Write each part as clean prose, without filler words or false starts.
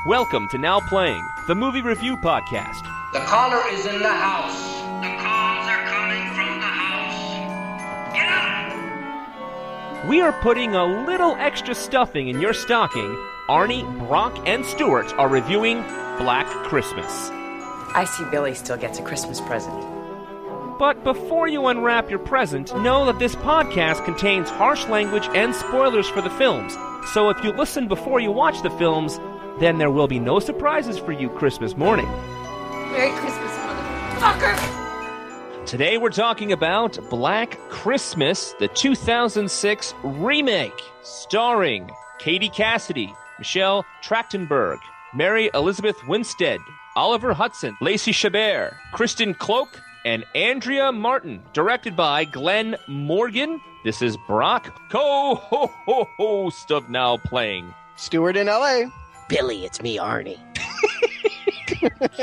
Welcome to Now Playing, the movie review podcast. The caller is in the house. The calls are coming from the house. Get up! We are putting a little extra stuffing in your stocking. Arnie, Brock, and Stuart are reviewing Black Christmas. I see Billy still gets a Christmas present. But before you unwrap your present, know that this podcast contains harsh language and spoilers for the films. So if you listen before you watch the films, then there will be no surprises for you Christmas morning. Merry Christmas, motherfucker! Today we're talking about Black Christmas, the 2006 remake, starring Katie Cassidy, Michelle Trachtenberg, Mary Elizabeth Winstead, Oliver Hudson, Lacey Chabert, Kristen Cloak, and Andrea Martin, directed by Glenn Morgan. This is Brock, co-host of Now Playing. Stuart in L.A. Billy, it's me, Arnie.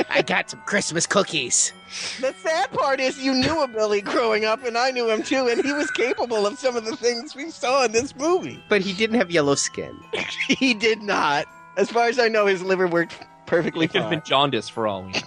I got some Christmas cookies. The sad part is you knew a Billy growing up, and I knew him too, and he was capable of some of the things we saw in this movie. But he didn't have yellow skin. He did not. As far as I know, his liver worked perfectly It could fine. have been jaundice for all we know.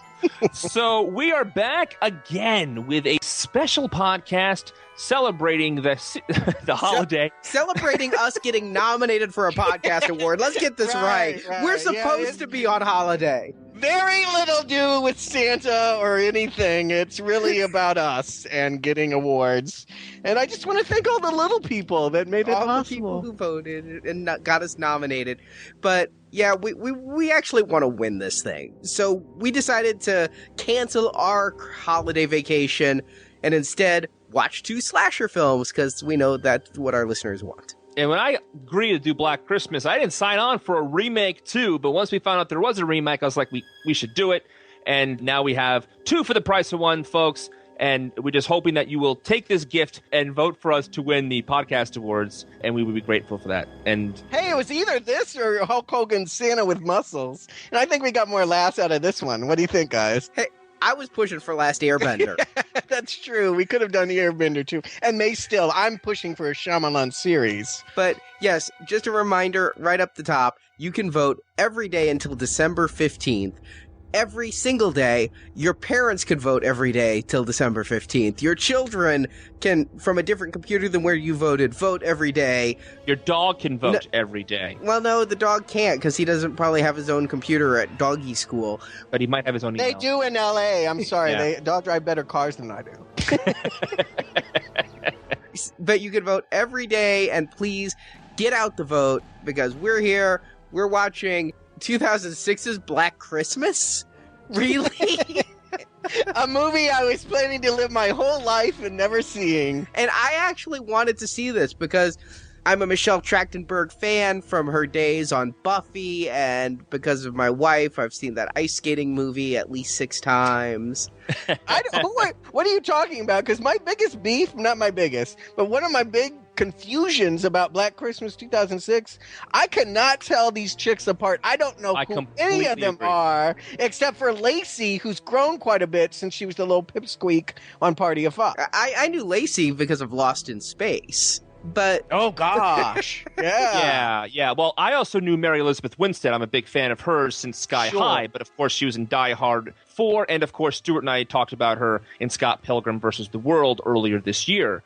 So we are back again with a special podcast celebrating the holiday. Celebrating us getting nominated for a podcast award. Let's get this right. We're supposed to be on holiday. Very little do with Santa or anything. It's really about us and getting awards. And I just want to thank all the little people that made it All possible. the people who voted and got us nominated. But yeah, we actually want to win this thing. So we decided to cancel our holiday vacation and instead watch 2 slasher films because we know that's what our listeners want. And when I agreed to do Black Christmas, I didn't sign on for a remake too, but once we found out there was a remake, I was like, we should do it. And now we have 2 for the price of 1, folks. And we're just hoping that you will take this gift and vote for us to win the podcast awards, and we would be grateful for that. And Hey, it was either this or Hulk Hogan's Santa with muscles. And I think we got more laughs out of this one. What do you think, guys? Hey, I was pushing for Last Airbender. That's true. We could have done the Airbender too. And may still. I'm pushing for a Shyamalan series. But yes, just a reminder right up the top, you can vote every day until December 15th. Every single day, your parents can vote every day till December 15th. Your children can, from a different computer than where you voted, vote every day. your dog can vote every day, Well, no, the dog can't because he doesn't probably have his own computer at doggy school. but he might have his own email. They do in L.A. I'm sorry. Yeah. They'll drive better cars than I do. But you can vote every day, and please get out the vote because we're here. We're watching 2006's Black Christmas? Really? A movie I was planning to live my whole life and never seeing. And I actually wanted to see this because I'm a Michelle Trachtenberg fan from her days on Buffy, and because of my wife, I've seen that ice skating movie at least 6 times. What are you talking about? Because my biggest beef, not my biggest, but one of my big confusions about Black Christmas 2006, I cannot tell these chicks apart. I don't know who any of them are, except for Lacey, who's grown quite a bit since she was the little pipsqueak on Party of Five. I knew Lacey because of Lost in Space, but... Oh, gosh. Yeah. Well, I also knew Mary Elizabeth Winstead. I'm a big fan of hers since Sky High, but of course she was in Die Hard 4, and of course Stuart and I talked about her in Scott Pilgrim vs. the World earlier this year.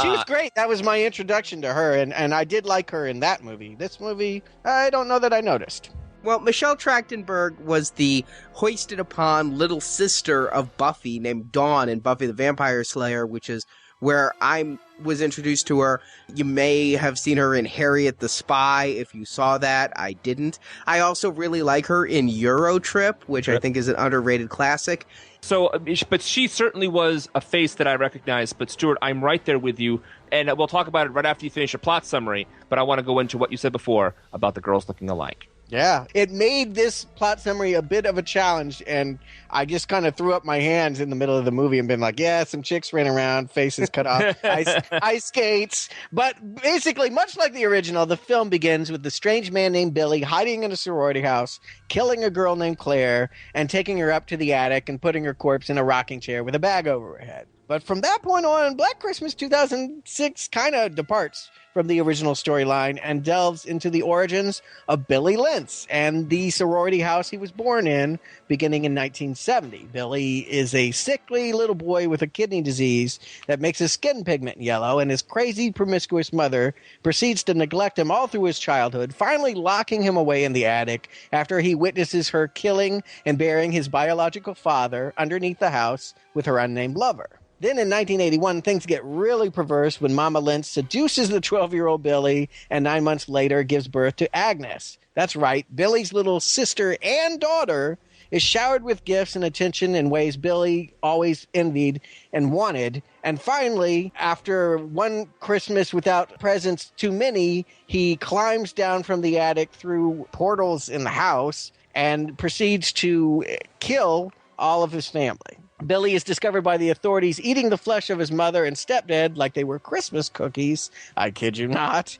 She was great. That was my introduction to her, and I did like her in that movie. This movie, I don't know that I noticed. Well, Michelle Trachtenberg was the hoisted upon little sister of Buffy named Dawn in Buffy the Vampire Slayer, which is where I was introduced to her. You may have seen her in Harriet the Spy. If you saw that, I didn't. I also really like her in Eurotrip, which I think is an underrated classic. So, but she certainly was a face that I recognized. But Stuart, I'm right there with you. And we'll talk about it right after you finish your plot summary. But I want to go into what you said before about the girls looking alike. Yeah, it made this plot summary a bit of a challenge, and I just kind of threw up my hands in the middle of the movie and been like, yeah, some chicks ran around, faces cut off, ice skates. But basically, much like the original, the film begins with the strange man named Billy hiding in a sorority house, killing a girl named Claire, and taking her up to the attic and putting her corpse in a rocking chair with a bag over her head. But from that point on, Black Christmas 2006 kind of departs from the original storyline and delves into the origins of Billy Lentz and the sorority house he was born in, beginning in 1970. Billy is a sickly little boy with a kidney disease that makes his skin pigment yellow, and his crazy, promiscuous mother proceeds to neglect him all through his childhood, finally locking him away in the attic after he witnesses her killing and burying his biological father underneath the house with her unnamed lover. Then in 1981, things get really perverse when Mama Lentz seduces the 12-year-old Billy and 9 months later gives birth to Agnes. That's right, Billy's little sister and daughter is showered with gifts and attention in ways Billy always envied and wanted. And finally, after one Christmas without presents too many, he climbs down from the attic through portals in the house and proceeds to kill all of his family. Billy is discovered by the authorities eating the flesh of his mother and stepdad like they were Christmas cookies. I kid you not.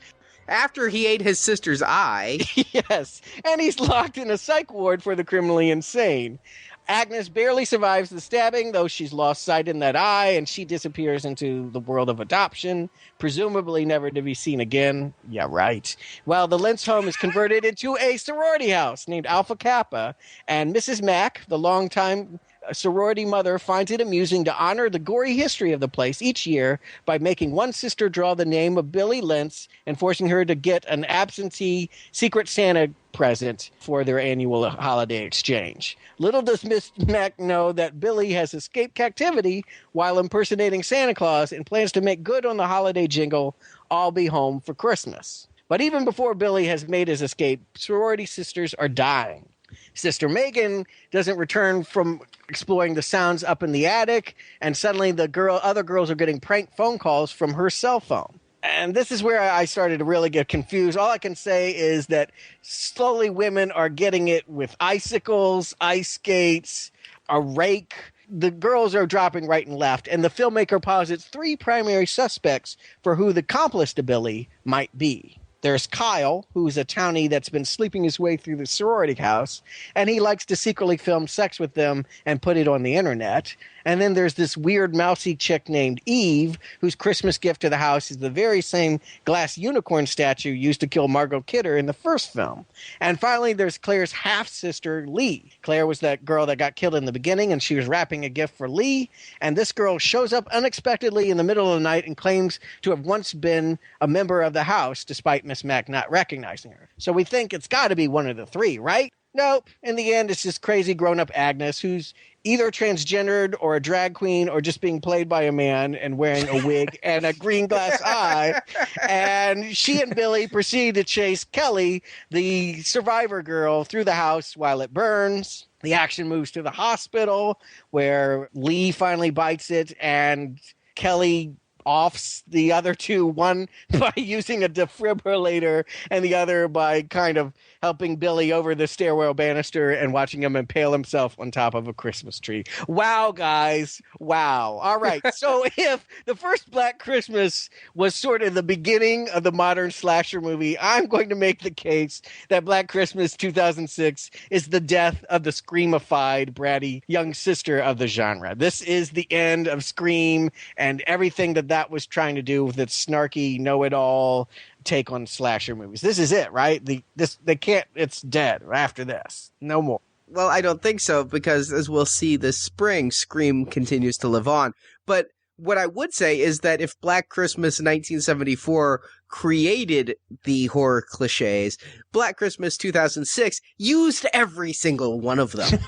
After he ate his sister's eye. Yes, and he's locked in a psych ward for the criminally insane. Agnes barely survives the stabbing, though she's lost sight in that eye, and she disappears into the world of adoption, presumably never to be seen again. Yeah, right. Well, the Lentz home is converted into a sorority house named Alpha Kappa, and Mrs. Mack, the longtime sorority mother, finds it amusing to honor the gory history of the place each year by making one sister draw the name of Billy Lentz and forcing her to get an absentee Secret Santa present for their annual holiday exchange. Little does Miss Mack know that Billy has escaped captivity while impersonating Santa Claus and plans to make good on the holiday jingle, "I'll be home for Christmas." But even before Billy has made his escape, sorority sisters are dying. Sister Megan doesn't return from exploring the sounds up in the attic, and suddenly other girls are getting prank phone calls from her cell phone. And this is where I started to really get confused. All I can say is that slowly women are getting it with icicles, ice skates, a rake. The girls are dropping right and left, and the filmmaker posits 3 primary suspects for who the accomplice to Billy might be. There's Kyle, who's a townie that's been sleeping his way through the sorority house, and he likes to secretly film sex with them and put it on the internet. And then there's this weird mousy chick named Eve, whose Christmas gift to the house is the very same glass unicorn statue used to kill Margot Kidder in the first film. And finally, there's Claire's half-sister, Lee. Claire was that girl that got killed in the beginning, and she was wrapping a gift for Lee. And this girl shows up unexpectedly in the middle of the night and claims to have once been a member of the house, despite Miss Mack not recognizing her. So we think it's got to be one of the 3, right? Nope. In the end, it's this crazy grown-up Agnes who's either transgendered or a drag queen or just being played by a man and wearing a wig and a green glass eye. And she and Billy proceed to chase Kelly, the survivor girl, through the house while it burns. The action moves to the hospital where Lee finally bites it and Kelly offs the other 2, one by using a defibrillator and the other by kind of helping Billy over the stairwell banister and watching him impale himself on top of a Christmas tree. Wow, guys. Wow. All right. So if the first Black Christmas was sort of the beginning of the modern slasher movie, I'm going to make the case that Black Christmas 2006 is the death of the screamified, bratty young sister of the genre. This is the end of Scream and everything that was trying to do with its snarky, know-it-all take on slasher movies. This is it, right? It's dead after this. No more. Well, I don't think so, because as we'll see this spring, Scream continues to live on. But what I would say is that if Black Christmas 1974 created the horror cliches, Black Christmas 2006 used every single one of them.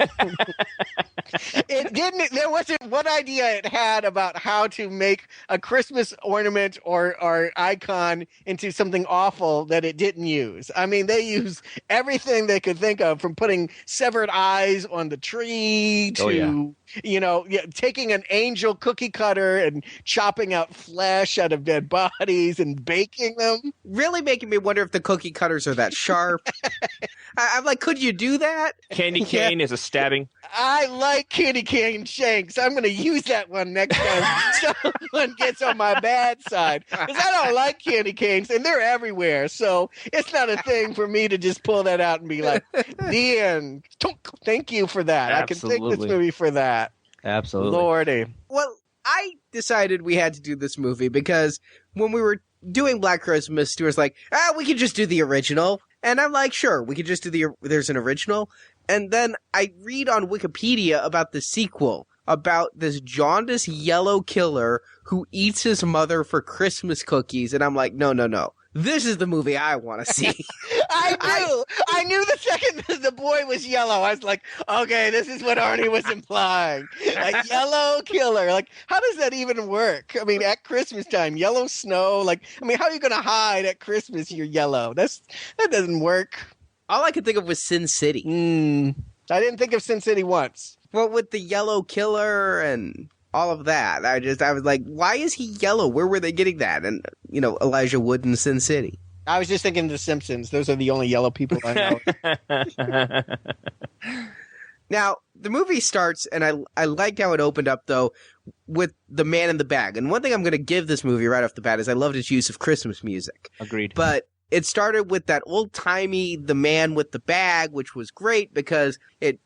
It didn't. There wasn't one idea it had about how to make a Christmas ornament or icon into something awful that it didn't use. I mean, they used everything they could think of, from putting severed eyes on the tree to, taking an angel cookie cutter and chopping out flesh out of dead bodies and baking them. Really making me wonder if the cookie cutters are that sharp. I'm like, could you do that? Candy cane is a stabbing. I like candy cane shanks. I'm going to use that one next time someone gets on my bad side. Because I don't like candy canes, and they're everywhere. So it's not a thing for me to just pull that out and be like, the end. Thank you for that. Absolutely. I can thank this movie for that. Absolutely. Lordy. Well, I decided we had to do this movie because when we were doing Black Christmas, Stuart's like, we could just do the original. And I'm like, sure, we could just do there's an original. And then I read on Wikipedia about the sequel, about this jaundiced yellow killer who eats his mother for Christmas cookies. And I'm like, no. This is the movie I want to see. I knew the second the boy was yellow. I was like, okay, this is what Arnie was implying. A yellow killer. Like, how does that even work? I mean, at Christmas time, yellow snow. Like, I mean, how are you going to hide at Christmas you're yellow? That doesn't work. All I could think of was Sin City. I didn't think of Sin City once. Well, with the yellow killer and all of that, I was like, why is he yellow? Where were they getting that? And, Elijah Wood in Sin City. I was just thinking The Simpsons. Those are the only yellow people I know. Now, the movie starts, and I liked how it opened up, though, with the man in the bag. And one thing I'm going to give this movie right off the bat is I loved its use of Christmas music. Agreed. But it started with that old-timey The Man with the Bag, which was great because it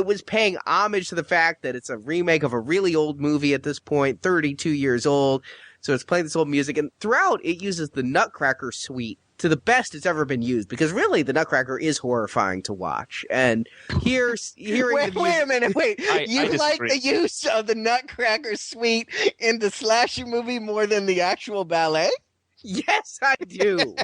was paying homage to the fact that it's a remake of a really old movie at this point, 32 years old. So it's playing this old music, and throughout it uses the Nutcracker suite to the best it's ever been used, because really the Nutcracker is horrifying to watch. And hearing wait a minute, you like the use of the Nutcracker suite in the slasher movie more than the actual ballet? Yes, I do.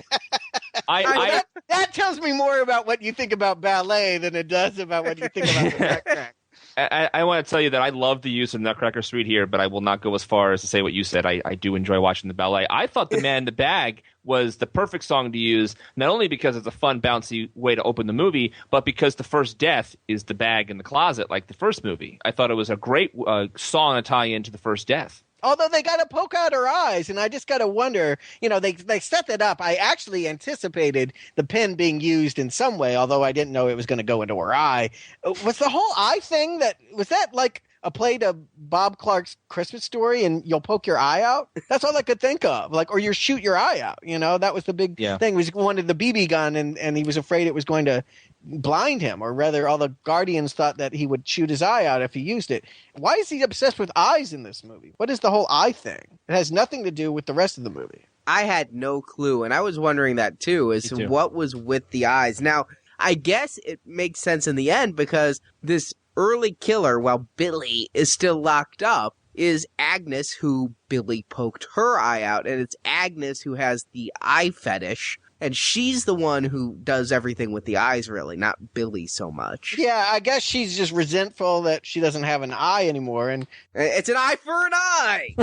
That tells me more about what you think about ballet than it does about what you think about the Nutcracker. I want to tell you that I love the use of Nutcracker Suite here, but I will not go as far as to say what you said. I do enjoy watching the ballet. I thought The Man in the Bag was the perfect song to use, not only because it's a fun, bouncy way to open the movie, but because the first death is the bag in the closet, like the first movie. I thought it was a great song to tie into the first death. Although they got to poke out her eyes, and I just got to wonder, they set that up. I actually anticipated the pen being used in some way, although I didn't know it was going to go into her eye. Was the whole eye thing was that like a play to Bob Clark's Christmas Story and you'll poke your eye out? That's all I could think of. Or you shoot your eye out, that was the big thing. He wanted the BB gun and he was afraid it was going to blind him, or rather all the guardians thought that he would shoot his eye out if he used it. Why is he obsessed with eyes in this movie? What is the whole eye thing? It has nothing to do with the rest of the movie. I had no clue, and I was wondering that too, as to what was with the eyes. Now, I guess it makes sense in the end because this early killer, while Billy is still locked up, is Agnes, who Billy poked her eye out, and it's Agnes who has the eye fetish. And she's the one who does everything with the eyes, really, not Billy so much. Yeah, I guess she's just resentful that she doesn't have an eye anymore. And it's an eye for an eye!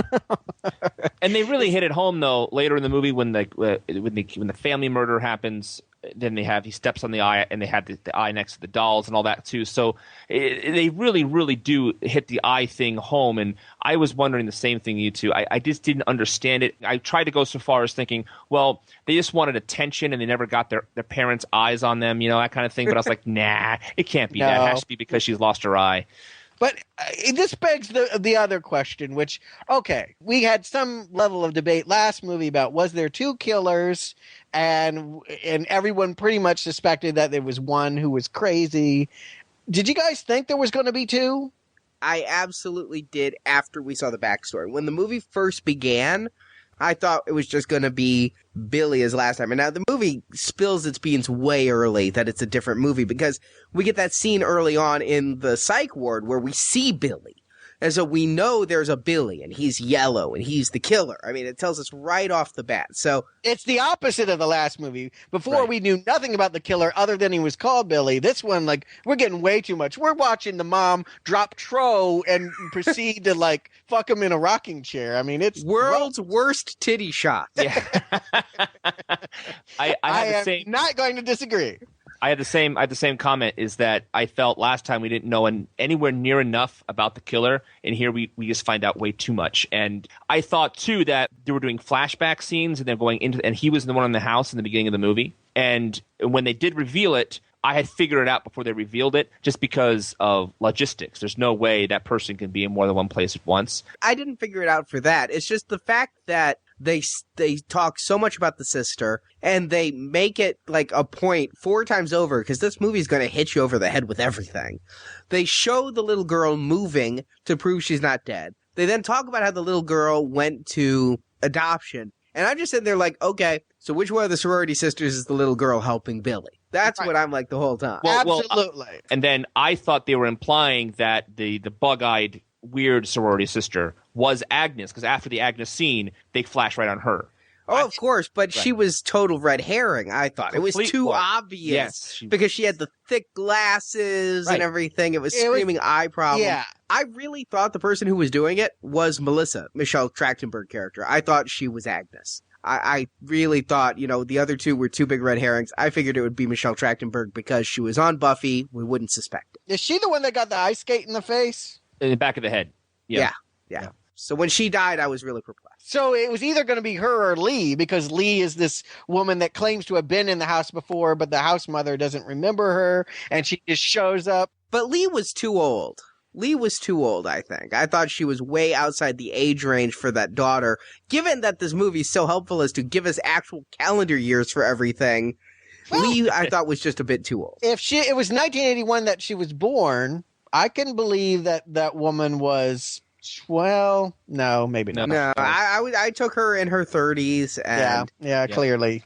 And they really hit it home, though, later in the movie when the family murder happens. Then he steps on the eye, and they have the eye next to the dolls and all that too. So they really, really do hit the eye thing home. And I was wondering the same thing you two. I just didn't understand it. I tried to go so far as thinking, well, they just wanted attention and they never got their parents' eyes on them, that kind of thing. But I was like, nah, it can't be that. It has to be because she's lost her eye. But this begs the other question, which, okay, we had some level of debate last movie about was there two killers, and everyone pretty much suspected that there was one who was crazy. Did you guys think there was going to be two? I absolutely did after we saw the backstory. When the movie first began, I thought it was just going to be Billy as last time. And now the movie spills its beans way early that it's a different movie because we get that scene early on in the psych ward where we see Billy. And so we know there's a Billy and he's yellow and he's the killer. I mean, it tells us right off the bat. So it's the opposite of the last movie. Before we knew nothing about the killer other than he was called Billy. This one, we're getting way too much. We're watching the mom drop Tro and proceed to fuck him in a rocking chair. I mean, it's world's worst titty shot. Yeah. I am not going to disagree. I had the same comment, is that I felt last time we didn't know anywhere near enough about the killer, and here we just find out way too much. And I thought too that they were doing flashback scenes and they're going into, and he was the one in the house in the beginning of the movie. And when they did reveal it, I had figured it out before they revealed it, just because of logistics. There's no way that person can be in more than one place at once. I didn't figure it out for that. It's just the fact that they talk so much about the sister, and they make it a point 4 times over, because this movie's going to hit you over the head with everything. They show the little girl moving to prove she's not dead. they then talk about how the little girl went to adoption. And I'm just sitting there like, okay, so which one of the sorority sisters is the little girl helping Billy? That's what I'm like the whole time. Absolutely. And then I thought they were implying that the bug-eyed weird sorority sister was Agnes, because after the Agnes scene, they flash right on her. Oh, of course, but she was total red herring, I thought. It was too obvious because she had the thick glasses and everything. It was screaming eye problem. Yeah. I really thought the person who was doing it was Melissa, Michelle Trachtenberg character. I thought she was Agnes. I really thought, the other two were two big red herrings. I figured it would be Michelle Trachtenberg because she was on Buffy. We wouldn't suspect it. Is she the one that got the ice skate in the face? In the back of the head. Yeah. So when she died, I was really perplexed. So it was either going to be her or Lee, because Lee is this woman that claims to have been in the house before, but the house mother doesn't remember her, and she just shows up. But Lee was too old. I think. I thought she was way outside the age range for that daughter. Given that this movie is so helpful as to give us actual calendar years for everything, Lee, I thought, was just a bit too old. If it was 1981 that she was born, I can believe that woman was... Well, no, maybe not. No, I took her in her 30s. And yeah, clearly.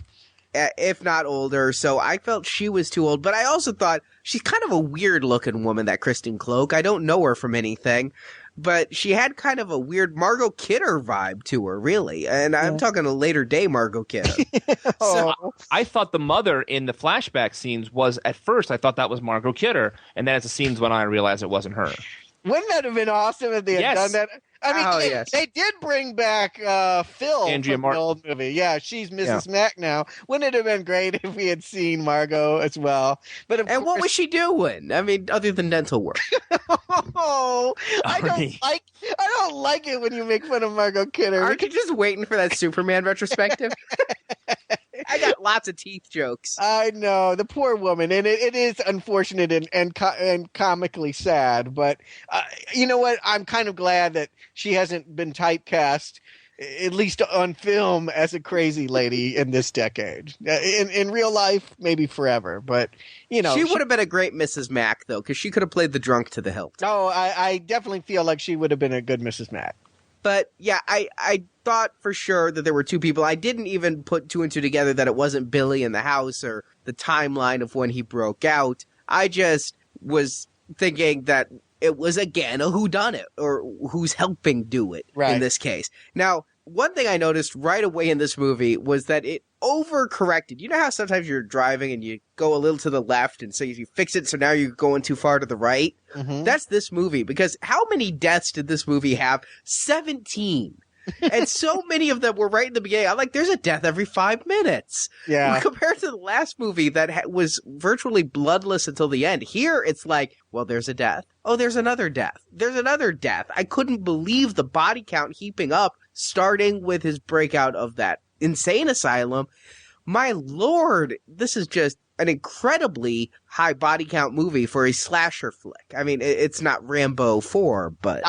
If not older, so I felt she was too old. But I also thought she's kind of a weird-looking woman, that Kristen Cloak. I don't know her from anything, but she had kind of a weird Margot Kidder vibe to her, really. And I'm talking a later-day Margot Kidder. So I thought the mother in the flashback scenes was, at first, I thought that was Margot Kidder, and then as the scenes went on, I realized it wasn't her. Wouldn't that have been awesome if they had done that? I mean, they did bring back Phil Andrea from the old movie. Yeah, she's Mrs. Mack now. Wouldn't it have been great if we had seen Margot as well? But what was she doing? I mean, other than dental work. I don't like it when you make fun of Margot Kidder. Aren't you just waiting for that Superman retrospective? I got lots of teeth jokes. I know, the poor woman, and it is unfortunate and comically sad. But you know what? I'm kind of glad that she hasn't been typecast, at least on film, as a crazy lady in this decade. In real life, maybe forever. But she would have been a great Mrs. Mack, though, because she could have played the drunk to the hilt. Oh, I definitely feel like she would have been a good Mrs. Mack. But, yeah, I thought for sure that there were two people. I didn't even put two and two together that it wasn't Billy in the house or the timeline of when he broke out. I just was thinking that it was, again, a whodunit, or who's helping do it in this case. Now, one thing I noticed right away in this movie was that it overcorrected. You know how sometimes you're driving and you go a little to the left, and so you fix it so now you're going too far to the right? Mm-hmm. That's this movie, because how many deaths did this movie have? 17. And so many of them were right in the beginning. I'm like, there's a death every 5 minutes. Yeah. Compared to the last movie that was virtually bloodless until the end. Here, it's like, well, there's a death. Oh, there's another death. There's another death. I couldn't believe the body count heaping up, starting with his breakout of that insane asylum. My Lord, this is just an incredibly high body count movie for a slasher flick. I mean, it's not Rambo 4, but...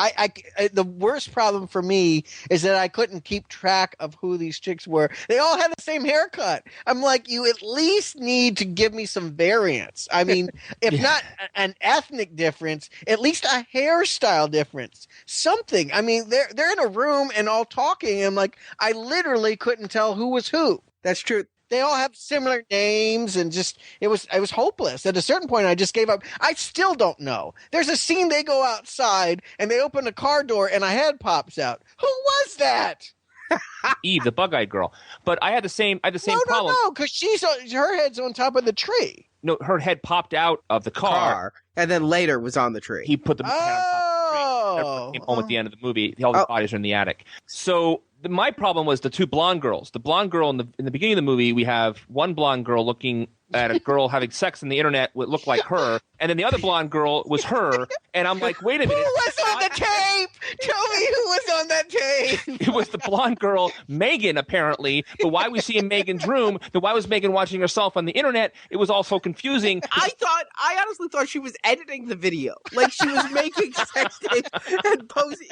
the worst problem for me is that I couldn't keep track of who these chicks were. They all had the same haircut. I'm like, you at least need to give me some variance. I mean, if not an ethnic difference, at least a hairstyle difference. Something. I mean, they're in a room and all talking, and I'm like, I literally couldn't tell who was who. That's true. They all have similar names, and just it was hopeless. At a certain point, I just gave up. I still don't know. There's a scene they go outside and they open a car door and a head pops out. Who was that? Eve, the bug-eyed girl. But I had the same problem. No, because her head's on top of the tree. No, her head popped out of the car, and then later was on the tree. He put the head on top of the tree. Came home at the end of the movie. All the bodies are in the attic. So my problem was the two blonde girls. The blonde girl in the beginning of the movie, we have one blonde girl looking at a girl having sex on the internet would look like her, and then the other blonde girl was her, and I'm like, wait a minute. Who was on the tape? Tell me who was on that tape. It was the blonde girl, Megan, apparently, but why we see in Megan's room, then why was Megan watching herself on the internet? It was all so confusing. I honestly thought she was editing the video. Like, she was making sex tapes and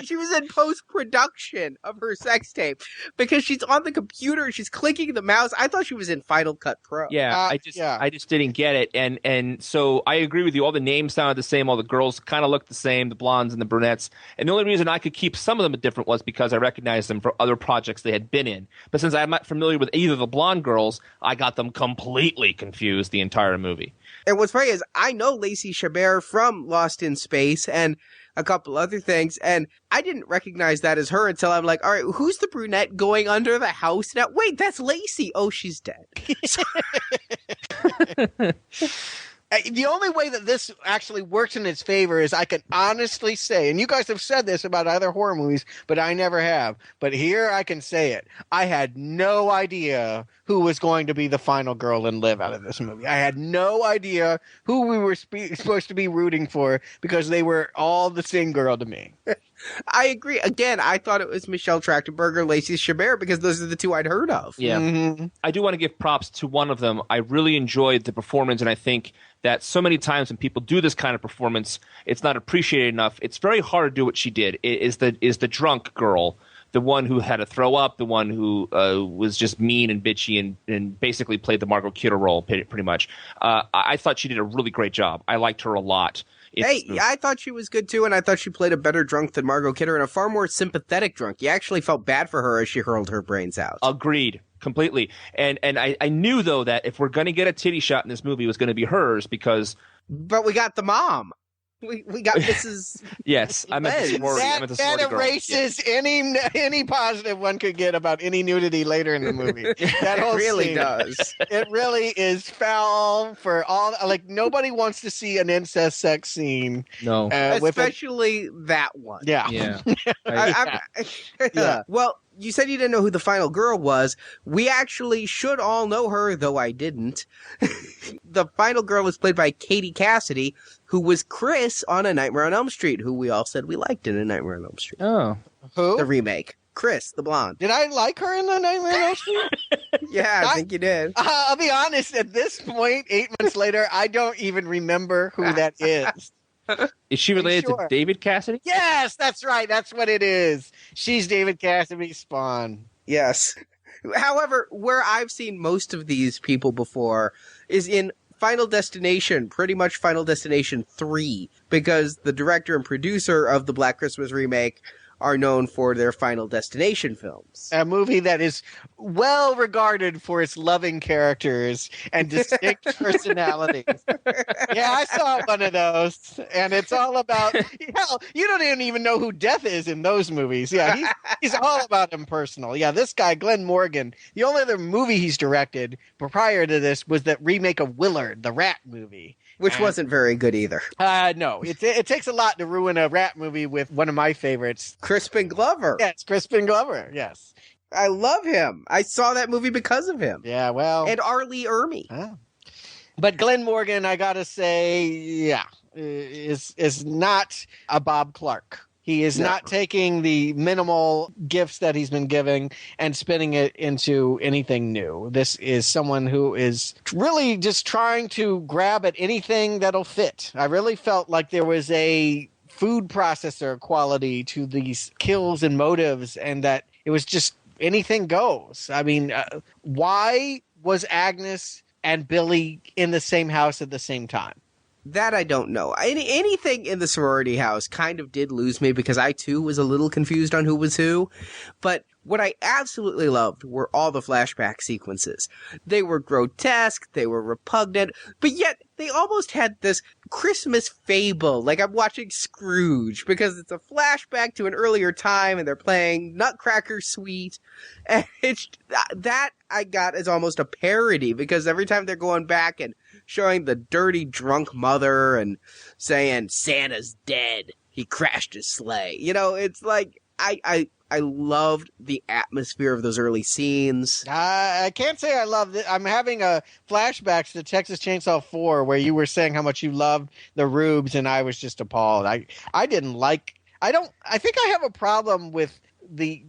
she was in post-production of her sex tape because she's on the computer, she's clicking the mouse. I thought she was in Final Cut Pro. Yeah, I just didn't get it, and so I agree with you. All the names sounded the same. All the girls kind of looked the same, the blondes and the brunettes. And the only reason I could keep some of them different was because I recognized them for other projects they had been in. But since I'm not familiar with either of the blonde girls, I got them completely confused the entire movie. And what's funny is I know Lacey Chabert from Lost in Space and a couple other things, and I didn't recognize that as her until I'm like, all right, who's the brunette going under the house now? Wait, that's Lacey. Oh, she's dead. The only way that this actually works in its favor is I can honestly say, and you guys have said this about other horror movies, but I never have. But here I can say it. I had no idea who was going to be the final girl and live out of this movie. I had no idea who we were supposed to be rooting for because they were all the same girl to me. I agree. Again, I thought it was Michelle Trachtenberg, Lacey Chabert, because those are the two I'd heard of. Yeah. Mm-hmm. I do want to give props to one of them. I really enjoyed the performance, and I think that so many times when people do this kind of performance, it's not appreciated enough. It's very hard to do what she did. Is the drunk girl, the one who had to throw up, the one who was just mean and bitchy and basically played the Margot Kidder role pretty much. I thought she did a really great job. I liked her a lot. I thought she was good too, and I thought she played a better drunk than Margot Kidder and a far more sympathetic drunk. You actually felt bad for her as she hurled her brains out. Agreed. Completely. And I knew, though, that if we're going to get a titty shot in this movie, it was going to be hers because... But we got the mom. We got Mrs. Yes, I meant the sorority. That erases any positive one could get about any nudity later in the movie. That whole really scene, does. It really is foul for all. Like nobody wants to see an incest sex scene. No, especially that one. Yeah, yeah. Yeah. Well, you said you didn't know who the final girl was. We actually should all know her, though I didn't. The final girl was played by Katie Cassidy, who was Chris on A Nightmare on Elm Street, who we all said we liked in A Nightmare on Elm Street. Oh. Who? The remake. Chris, the blonde. Did I like her in The Nightmare on Elm Street? Yeah, I think you did. I'll be honest, at this point, 8 months later, I don't even remember who that is. Is she related to David Cassidy? Yes, that's right. That's what it is. She's David Cassidy's spawn. Yes. However, where I've seen most of these people before is in Final Destination, pretty much Final Destination 3, because the director and producer of the Black Christmas remake are known for their Final Destination films. A movie that is well regarded for its loving characters and distinct personalities. Yeah, I saw one of those, and it's all about, hell, you don't even know who Death is in those movies. Yeah, he's all about impersonal. Yeah, this guy, Glenn Morgan, the only other movie he's directed prior to this was that remake of Willard, the rat movie. Which wasn't very good either. No, it takes a lot to ruin a rat movie with one of my favorites. Crispin Glover. Yes, Crispin Glover, yes. I love him. I saw that movie because of him. Yeah, well. And R. Lee Ermey. Oh. But Glenn Morgan, I gotta say, yeah, is not a Bob Clark. He is not taking the minimal gifts that he's been giving and spinning it into anything new. This is someone who is really just trying to grab at anything that'll fit. I really felt like there was a food processor quality to these kills and motives, and that it was just anything goes. I mean, why was Agnes and Billy in the same house at the same time? That I don't know. Anything in the sorority house kind of did lose me because I, too, was a little confused on who was who. But what I absolutely loved were all the flashback sequences. They were grotesque, they were repugnant, but yet they almost had this Christmas fable, like I'm watching Scrooge, because it's a flashback to an earlier time and they're playing Nutcracker Suite. And that I got as almost a parody, because every time they're going back and showing the dirty drunk mother and saying Santa's dead, he crashed his sleigh. You know, it's like I loved the atmosphere of those early scenes. I can't say I loved it. I'm having a flashbacks to Texas Chainsaw 4 where you were saying how much you loved the Rubes, and I was just appalled. I didn't like. I think I have a problem with the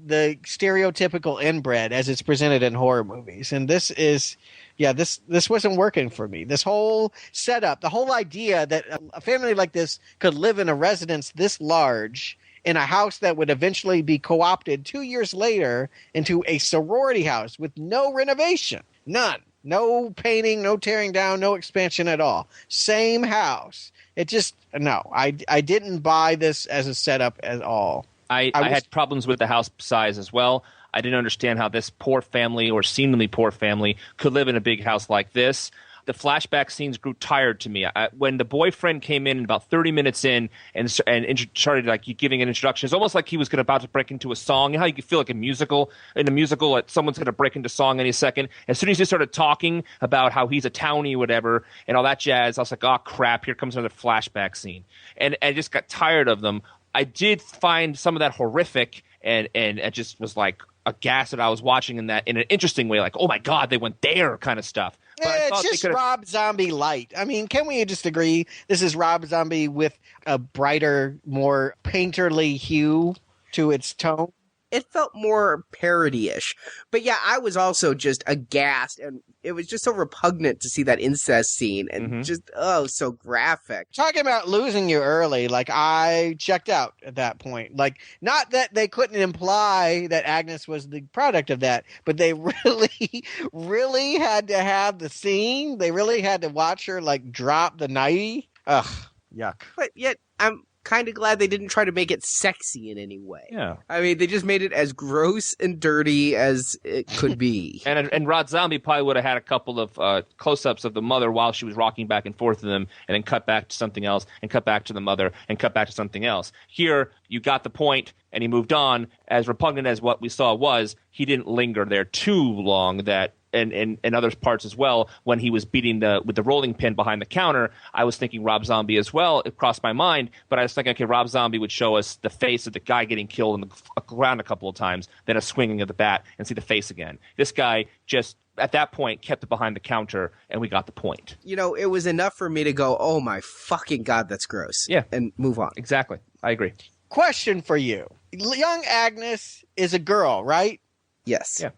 stereotypical inbred as it's presented in horror movies, and this is. Yeah, this wasn't working for me. This whole setup, the whole idea that a family like this could live in a residence this large in a house that would eventually be co-opted 2 years later into a sorority house with no renovation. None. No painting, no tearing down, no expansion at all. Same house. It just, no, I didn't buy this as a setup at all. I had problems with the house size as well. I didn't understand how this poor family, or seemingly poor family, could live in a big house like this. The flashback scenes grew tired to me. When the boyfriend came in about 30 minutes in and started like giving an introduction, it's almost like he was about to break into a song. You know how you feel like in a musical, like someone's going to break into song any second. As soon as he started talking about how he's a townie or whatever and all that jazz, I was like, oh crap, here comes another flashback scene. And I just got tired of them. I did find some of that horrific, and it just was like aghast that I was watching in an interesting way, like, oh my God, they went there kind of stuff. It's just Rob Zombie light. I mean, can we just agree this is Rob Zombie with a brighter, more painterly hue to its tone? It felt more parody-ish. But yeah, I was also just aghast, and it was just so repugnant to see that incest scene, and just, so graphic. Talking about losing you early, like, I checked out at that point. Like, not that they couldn't imply that Agnes was the product of that, but they really, really had to have the scene. They really had to watch her, like, drop the nightie. Ugh, yuck. But yet, I'm kind of glad they didn't try to make it sexy in any way. Yeah. I mean, they just made it as gross and dirty as it could be. and Rob Zombie probably would have had a couple of close-ups of the mother while she was rocking back and forth to them, and then cut back to something else, and cut back to the mother, and cut back to something else. Here, you got the point, and he moved on. As repugnant as what we saw was, he didn't linger there too long. And other parts as well, when he was beating with the rolling pin behind the counter, I was thinking Rob Zombie as well. It crossed my mind, but I was thinking, okay, Rob Zombie would show us the face of the guy getting killed in the ground a couple of times, then a swinging of the bat, and see the face again. This guy just, at that point, kept it behind the counter, and we got the point. You know, it was enough for me to go, oh my fucking God, that's gross. Yeah. And move on. Exactly. I agree. Question for you. Young Agnes is a girl, right? Yes. Yeah.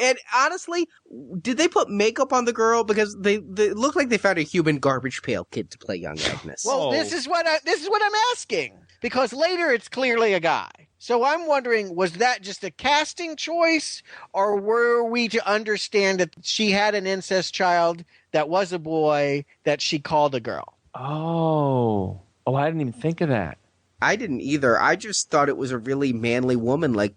And honestly, did they put makeup on the girl? Because they looked like they found a human garbage pail kid to play young Agnes. Well, this is what I'm asking, because later it's clearly a guy. So I'm wondering, was that just a casting choice, or were we to understand that she had an incest child that was a boy that she called a girl? Oh, I didn't even think of that. I didn't either. I just thought it was a really manly woman, like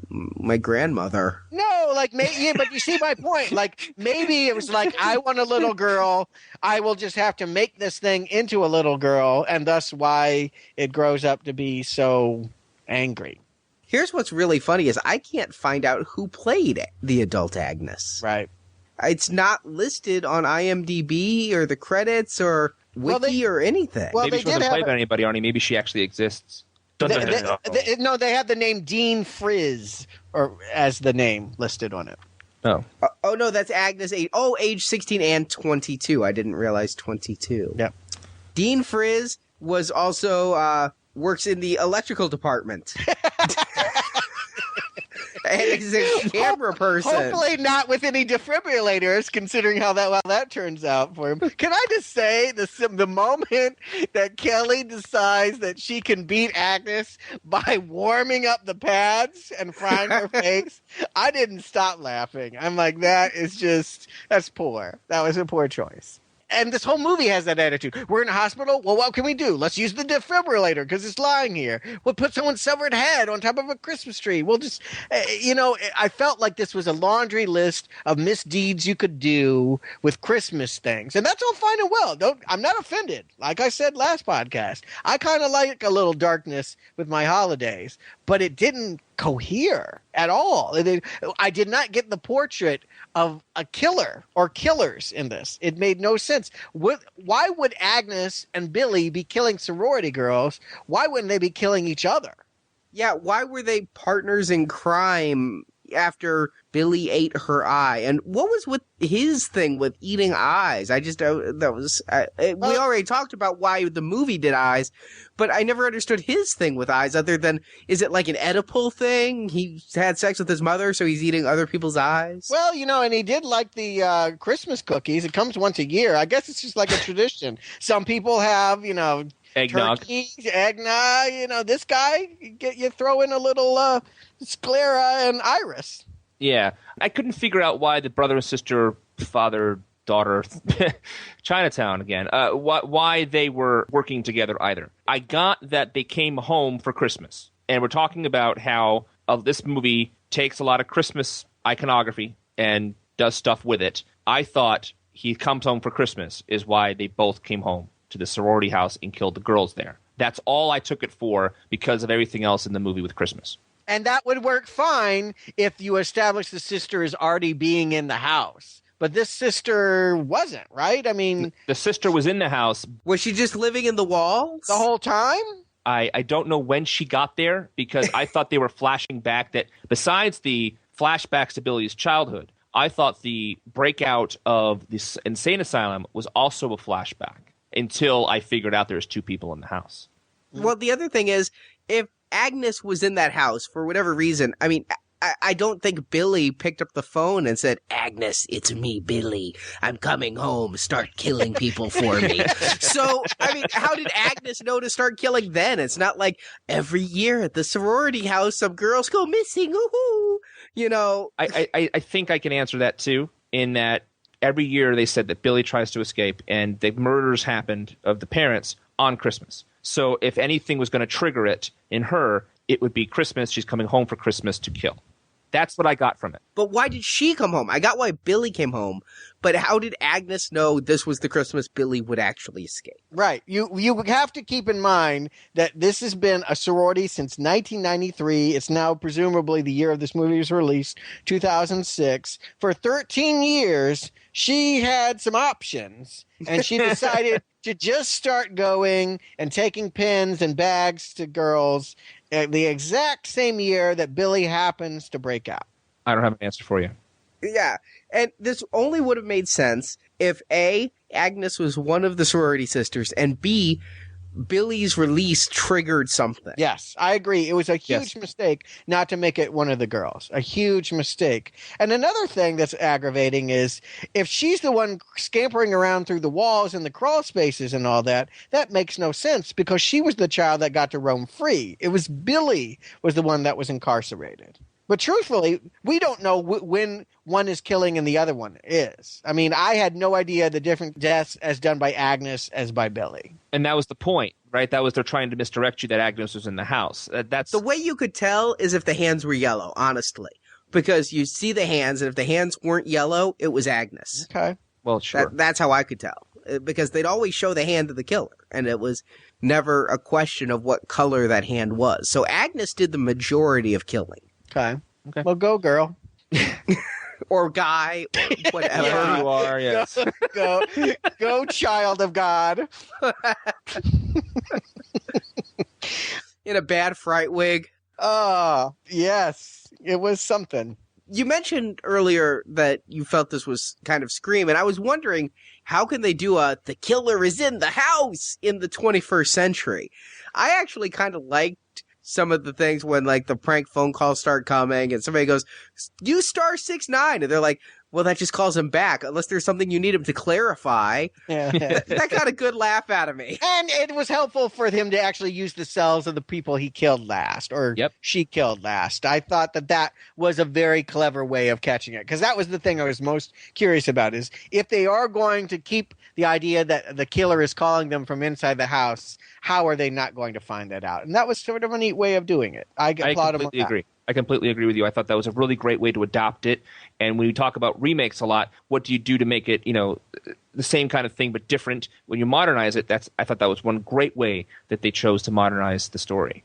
my grandmother. No, like, yeah, but you see my point. Like, maybe it was like, I want a little girl. I will just have to make this thing into a little girl, and thus why it grows up to be so angry. Here's what's really funny is I can't find out who played the adult Agnes. Right. It's not listed on IMDb or the credits or Wiki or anything. Well, maybe she wasn't played by anybody, Arnie. Maybe she actually exists. No, they had the name Dean Frizz as the name listed on it. Oh. Oh, no, that's Agnes. Age 16 and 22. I didn't realize 22. Yep. Dean Frizz was also works in the electrical department. And he's a camera person. Hopefully not with any defibrillators, considering how that turns out for him. Can I just say, the moment that Kelly decides that she can beat Agnes by warming up the pads and frying her face, I didn't stop laughing. I'm like, that's poor. That was a poor choice. And this whole movie has that attitude. We're in a hospital. Well, what can we do? Let's use the defibrillator because it's lying here. We'll put someone's severed head on top of a Christmas tree. We'll just, I felt like this was a laundry list of misdeeds you could do with Christmas things. And that's all fine and well. I'm not offended. Like I said last podcast, I kind of like a little darkness with my holidays, but it didn't cohere at all. I did not get the portrait of a killer or killers in this. It made no sense. Why would Agnes and Billy be killing sorority girls? Why wouldn't they be killing each other? Yeah, why were they partners in crime after Billy ate her eye? And what was with his thing with eating eyes? We already talked about why the movie did eyes, but I never understood his thing with eyes other than, is it like an Oedipal thing? He had sex with his mother, so he's eating other people's eyes? Well, and he did like the Christmas cookies. It comes once a year. I guess it's just like a tradition. Some people have, Eggnog. turkeys, eggnog. You know, this guy, you throw in a little sclera and iris. Yeah. I couldn't figure out why the brother and sister, father, daughter, Chinatown again, why they were working together either. I got that they came home for Christmas. And we're talking about how this movie takes a lot of Christmas iconography and does stuff with it. I thought he comes home for Christmas is why they both came home to the sorority house and killed the girls there. That's all I took it for because of everything else in the movie with Christmas. And that would work fine if you establish the sister as already being in the house. But this sister wasn't, right? I mean... The sister was in the house. Was she just living in the walls? The whole time? I don't know when she got there because I thought they were flashing back that besides the flashbacks to Billy's childhood, I thought the breakout of this insane asylum was also a flashback until I figured out there's two people in the house. Well, the other thing is, if Agnes was in that house for whatever reason, I mean, I don't think Billy picked up the phone and said, Agnes, it's me, Billy. I'm coming home. Start killing people for me. So, I mean, how did Agnes know to start killing then? It's not like every year at the sorority house, some girls go missing. Woohoo! You know. I think I can answer that too, in that every year they said that Billy tries to escape and the murders happened of the parents on Christmas. So if anything was going to trigger it in her, it would be Christmas. She's coming home for Christmas to kill. That's what I got from it. But why did she come home? I got why Billy came home, but how did Agnes know this was the Christmas Billy would actually escape? Right. You have to keep in mind that this has been a sorority since 1993. It's now presumably the year of this movie's release, 2006. For 13 years, she had some options, and she decided to just start going and taking pins and bags to girls the exact same year that Billy happens to break out. I don't have an answer for you. Yeah, and this only would have made sense if A, Agnes was one of the sorority sisters, and B, Billy's release triggered something. Yes, I agree. It was a huge mistake not to make it one of the girls. A huge mistake. And another thing that's aggravating is if she's the one scampering around through the walls and the crawl spaces and all that, that makes no sense because she was the child that got to roam free. It was Billy was the one that was incarcerated. But truthfully, we don't know when one is killing and the other one is. I mean, I had no idea the different deaths as done by Agnes as by Billy. And that was the point, right? That was they're trying to misdirect you that Agnes was in the house. That's the way you could tell is if the hands were yellow, honestly. Because you see the hands, and if the hands weren't yellow, it was Agnes. Okay. Well, sure. That's how I could tell. Because they'd always show the hand of the killer, and it was never a question of what color that hand was. So Agnes did the majority of killing. Okay. Well, go, girl. Or guy, or whatever. Wherever you are, yes. Go, child of God. In a bad fright wig. Oh, yes. It was something. You mentioned earlier that you felt this was kind of Scream, and I was wondering, how can they do the killer is in the house in the 21st century? I actually kind of liked some of the things when, like, the prank phone calls start coming and somebody goes, use *69, and they're like, well, that just calls him back, unless there's something you need him to clarify. Yeah. That got a good laugh out of me. And it was helpful for him to actually use the cells of the people he killed last, or she killed last. I thought that was a very clever way of catching it, because that was the thing I was most curious about, is if they are going to keep the idea that the killer is calling them from inside the house, how are they not going to find that out? And that was sort of a neat way of doing it. I completely agree. I completely agree with you. I thought that was a really great way to adopt it. And when you talk about remakes a lot, what do you do to make it, the same kind of thing but different? When you modernize it, I thought that was one great way that they chose to modernize the story.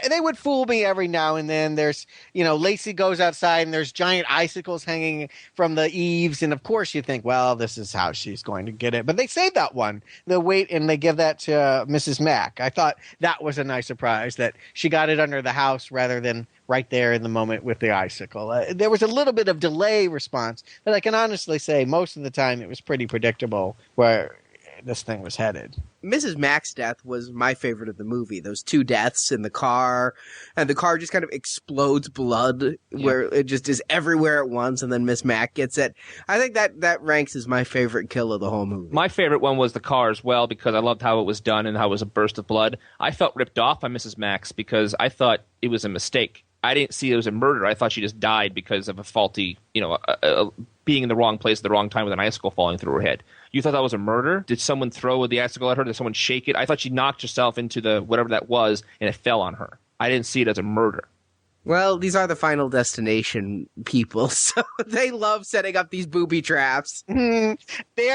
They would fool me every now and then. There's, Lacey goes outside and there's giant icicles hanging from the eaves. And of course you think, well, this is how she's going to get it. But they save that one. They wait and they give that to Mrs. Mack. I thought that was a nice surprise that she got it under the house rather than right there in the moment with the icicle. There was a little bit of delay response, but I can honestly say most of the time it was pretty predictable where this thing was headed. Mrs. Mack's death was my favorite of the movie. Those 2 deaths in the car, and the car just kind of explodes blood where it just is everywhere at once, and then Miss Mack gets it. I think that ranks as my favorite kill of the whole movie. My favorite one was the car as well, because I loved how it was done and how it was a burst of blood. I felt ripped off by Mrs. Mack's because I thought it was a mistake. I didn't see it was a murder. I thought she just died because of a faulty, being in the wrong place at the wrong time with an icicle falling through her head. You thought that was a murder? Did someone throw the icicle at her? Did someone shake it? I thought she knocked herself into the whatever that was, and it fell on her. I didn't see it as a murder. Well, these are the Final Destination people, so they love setting up these booby traps. There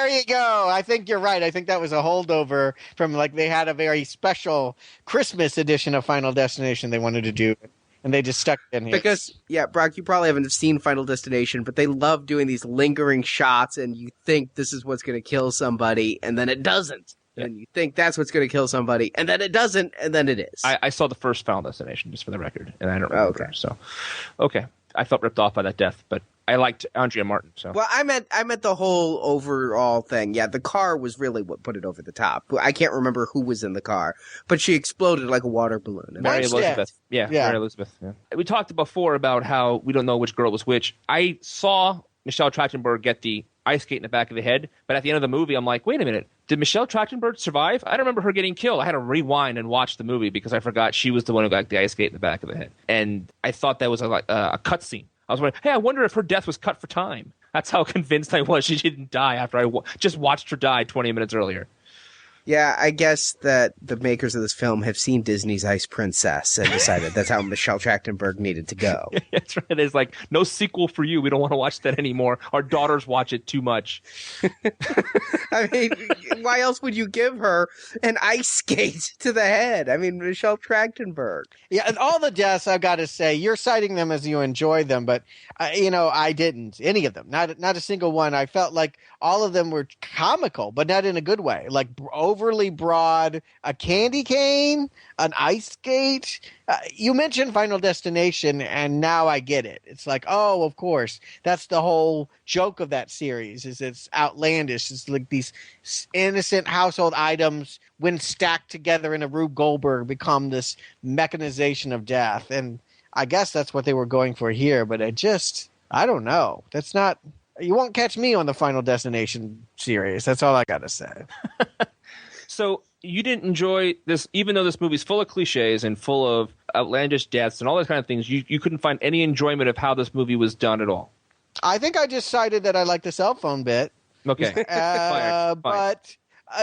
you go. I think you're right. I think that was a holdover from, they had a very special Christmas edition of Final Destination they wanted to do. And they just stuck it in here. Because, Brock, you probably haven't seen Final Destination, but they love doing these lingering shots, and you think this is what's going to kill somebody, and then it doesn't. Yeah. And you think that's what's going to kill somebody, and then it doesn't, and then it is. I saw the first Final Destination, just for the record, and I don't remember. Okay. So, okay. I felt ripped off by that death, but I liked Andrea Martin. So. Well, I meant the whole overall thing. Yeah, the car was really what put it over the top. I can't remember who was in the car, but she exploded like a water balloon. Mary Elizabeth. Yeah, Mary Elizabeth. Yeah. We talked before about how we don't know which girl was which. I saw Michelle Trachtenberg get the ice skate in the back of the head, but at the end of the movie, I'm like, wait a minute. Did Michelle Trachtenberg survive? I don't remember her getting killed. I had to rewind and watch the movie because I forgot she was the one who got the ice skate in the back of the head. And I thought that was a cut scene. I was wondering, hey, I wonder if her death was cut for time. That's how convinced I was she didn't die after I just watched her die 20 minutes earlier. Yeah, I guess that the makers of this film have seen Disney's Ice Princess and decided that's how Michelle Trachtenberg needed to go. That's right. It's like, no sequel for you. We don't want to watch that anymore. Our daughters watch it too much. I mean, why else would you give her an ice skate to the head? I mean, Michelle Trachtenberg. Yeah, and all the deaths, I've got to say, you're citing them as you enjoy them, but, I didn't. Any of them. Not a single one. I felt like all of them were comical, but not in a good way. Like, overly broad, a candy cane, an ice skate. You mentioned Final Destination, and now I get it. It's like, oh, of course. That's the whole joke of that series, is it's outlandish. It's like these innocent household items, when stacked together in a Rube Goldberg, become this mechanization of death. And I guess that's what they were going for here, but I don't know. That's not... You won't catch me on the Final Destination series. That's all I got to say. So you didn't enjoy this, even though this movie's full of cliches and full of outlandish deaths and all those kind of things, you couldn't find any enjoyment of how this movie was done at all? I think I just cited that I like the cell phone bit. Okay. Fine. But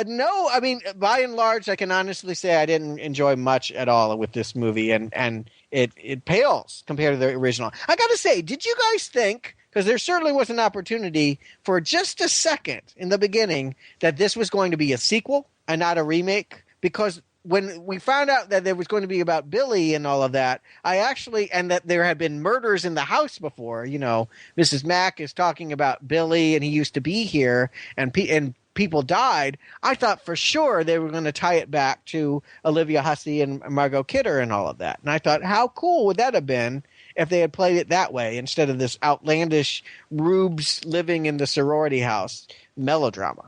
no, I mean, by and large, I can honestly say I didn't enjoy much at all with this movie, and it pales compared to the original. I got to say, did you guys think... Because there certainly was an opportunity for just a second in the beginning that this was going to be a sequel and not a remake. Because when we found out that there was going to be about Billy and all of that, and that there had been murders in the house before, Mrs. Mack is talking about Billy and he used to be here and people died. I thought for sure they were going to tie it back to Olivia Hussey and Margot Kidder and all of that. And I thought, how cool would that have been if they had played it that way instead of this outlandish Rubes living in the sorority house melodrama.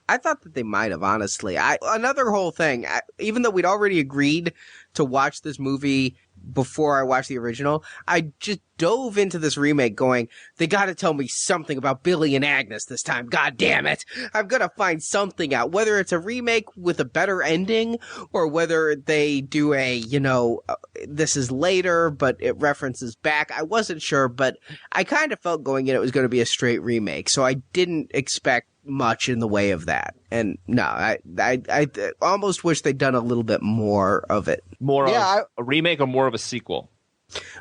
I thought that they might have, honestly. Another whole thing, even though we'd already agreed to watch this movie before I watched the original, I just dove into this remake going, they got to tell me something about Billy and Agnes this time. God damn it. I'm going to find something out, whether it's a remake with a better ending or whether they do this is later, but it references back. I wasn't sure, but I kind of felt going in it was going to be a straight remake. So I didn't expect much in the way of that. And no, I almost wish they'd done a little bit more of it. More of a remake or more of a sequel?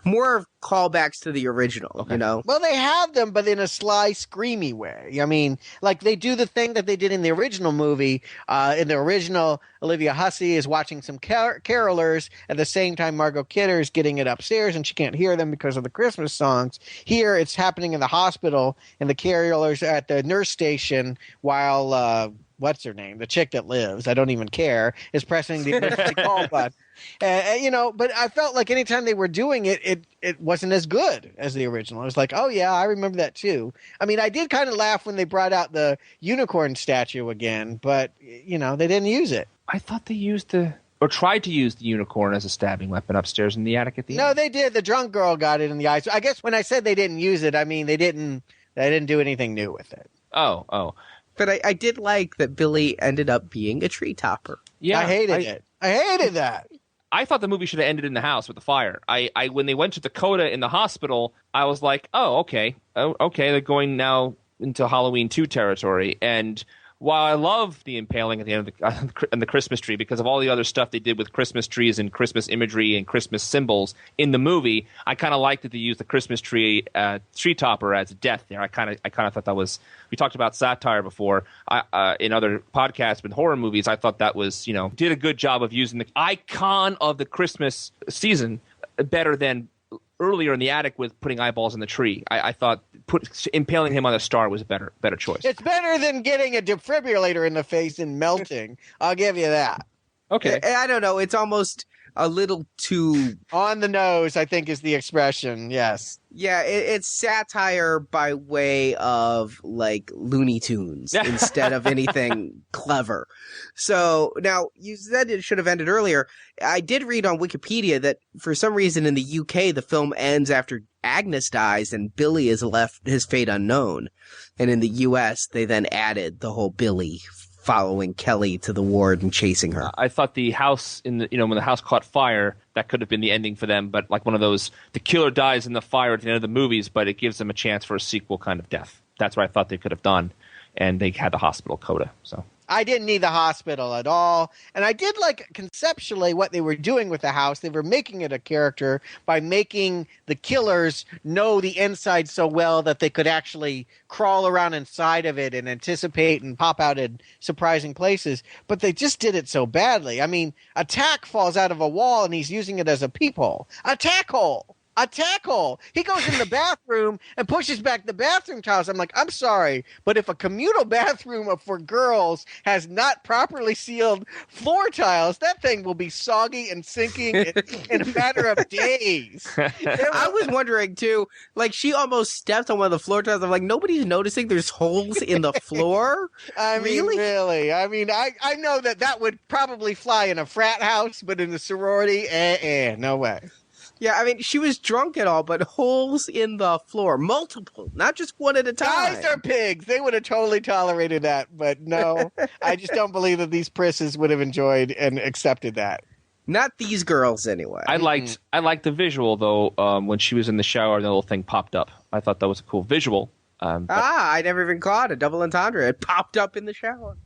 More of callbacks to the original, okay. Well, they have them, but in a sly, screamy way. I mean, like they do the thing that they did in the original movie. In the original, Olivia Hussey is watching some carolers. At the same time, Margot Kidder is getting it upstairs, and she can't hear them because of the Christmas songs. Here, it's happening in the hospital, and the carolers are at the nurse station while what's her name, the chick that lives, I don't even care, is pressing the emergency call button. But I felt like anytime they were doing it, it wasn't as good as the original. I was like, oh yeah, I remember that too. I mean, I did kind of laugh when they brought out the unicorn statue again, but they didn't use it. I thought they used or tried to use the unicorn as a stabbing weapon upstairs in the attic at the end. No, they did. The drunk girl got it in the eye. So I guess when I said they didn't use it, I mean they didn't do anything new with it. Oh. But I did like that Billy ended up being a tree topper. Yeah, I hated it. I hated that. I thought the movie should have ended in the house with the fire. I when they went to Dakota in the hospital, I was like, oh, okay, they're going now into Halloween 2 territory. And while I love the impaling at the end of the Christmas tree because of all the other stuff they did with Christmas trees and Christmas imagery and Christmas symbols in the movie, I kind of liked that they used the Christmas tree topper as a death there. I kind of thought that was. We talked about satire before in other podcasts with horror movies. I thought that was did a good job of using the icon of the Christmas season better than earlier in the attic with putting eyeballs in the tree. I thought impaling him on a star was a better choice. It's better than getting a defibrillator in the face and melting. I'll give you that. Okay. I don't know. It's almost a little too on the nose, I think is the expression. Yes. Yeah, it's satire by way of like Looney Tunes instead of anything clever. So now you said it should have ended earlier. I did read on Wikipedia that for some reason in the UK the film ends after Agnes dies and Billy is left his fate unknown. And in the US they then added the whole Billy following Kelly to the ward and chasing her. I thought the house when the house caught fire, that could have been the ending for them, but like one of those, the killer dies in the fire at the end of the movies, but it gives them a chance for a sequel kind of death. That's what I thought they could have done, and they had the hospital coda, so. I didn't need the hospital at all. And I did like conceptually what they were doing with the house. They were making it a character by making the killers know the inside so well that they could actually crawl around inside of it and anticipate and pop out in surprising places. But they just did it so badly. I mean, a tack falls out of a wall and he's using it as a peephole. A tack hole. A tack hole. He goes in the bathroom and pushes back the bathroom tiles. I'm like, I'm sorry, but if a communal bathroom for girls has not properly sealed floor tiles, that thing will be soggy and sinking in a matter of days. I was wondering, too, like she almost stepped on one of the floor tiles. I'm like, nobody's noticing there's holes in the floor? I mean, really? I mean, I know that would probably fly in a frat house, but in the sorority, no way. Yeah, I mean, she was drunk and all, but holes in the floor. Multiple, not just one at a time. Guys are pigs. They would have totally tolerated that, but no. I just don't believe that these prisses would have enjoyed and accepted that. Not these girls, anyway. I liked the visual, though, when she was in the shower and the little thing popped up. I thought that was a cool visual. I never even caught a double entendre. It popped up in the shower.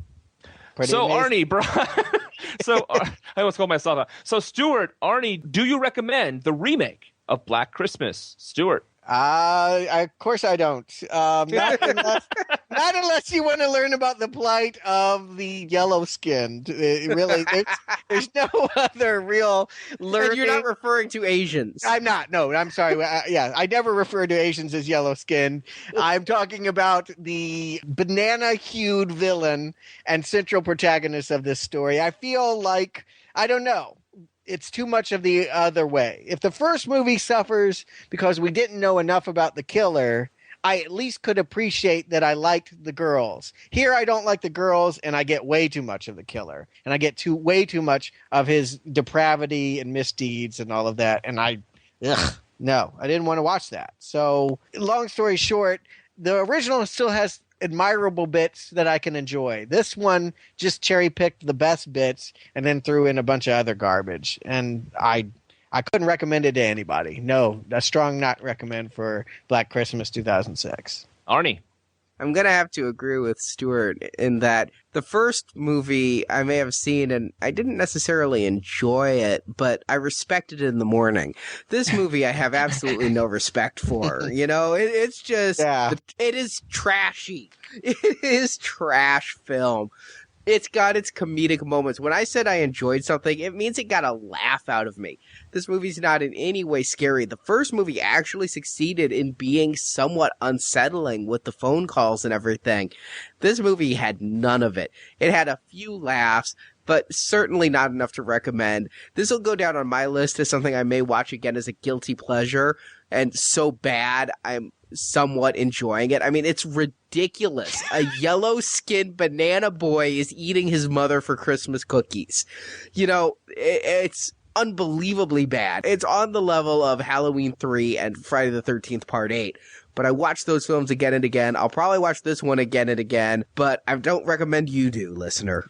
Pretty so, amazing. Arnie, I almost called myself out. So, Stuart, Arnie, do you recommend the remake of Black Christmas? Stuart. Of course I don't. Not unless you want to learn about the plight of the yellow-skinned. Really, there's no other real learning. And you're not referring to Asians. I'm not. No, I'm sorry. I never refer to Asians as yellow-skinned. I'm talking about the banana-hued villain and central protagonist of this story. I feel like, I don't know. It's too much of the other way. If the first movie suffers because we didn't know enough about the killer, I at least could appreciate that I liked the girls. Here I don't like the girls, and I get way too much of the killer. And I get way too much of his depravity and misdeeds and all of that. And I didn't want to watch that. So long story short, the original still has admirable bits that I can enjoy. This one just cherry-picked the best bits and then threw in a bunch of other garbage. And I couldn't recommend it to anybody. No, a strong not recommend for Black Christmas 2006. Arnie. I'm going to have to agree with Stuart in that the first movie I may have seen and I didn't necessarily enjoy it, but I respected it in the morning. This movie I have absolutely no respect for. You know, it's just, It is trashy. It is trash film. It's got its comedic moments. When I said I enjoyed something, it means it got a laugh out of me. This movie's not in any way scary. The first movie actually succeeded in being somewhat unsettling with the phone calls and everything. This movie had none of it. It had a few laughs, but certainly not enough to recommend. This will go down on my list as something I may watch again as a guilty pleasure, and so bad I'm somewhat enjoying it. I mean, it's ridiculous. A yellow-skinned banana boy is eating his mother for Christmas cookies. You know, it's unbelievably bad. It's on the level of Halloween 3 and Friday the 13th Part 8. But I watch those films again and again. I'll probably watch this one again and again, but I don't recommend you do, listener.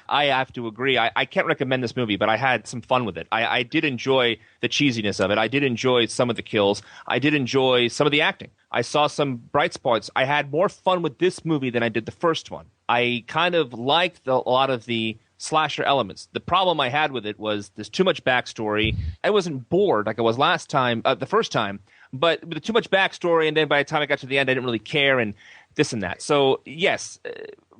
I have to agree. I can't recommend this movie, but I had some fun with it. I did enjoy the cheesiness of it. I did enjoy some of the kills. I did enjoy some of the acting. I saw some bright spots. I had more fun with this movie than I did the first one. I kind of liked a lot of the slasher elements. The problem I had with it was there's too much backstory. I wasn't bored like I was the first time, but with too much backstory, and then by the time I got to the end, I didn't really care, and this and that. So, yes,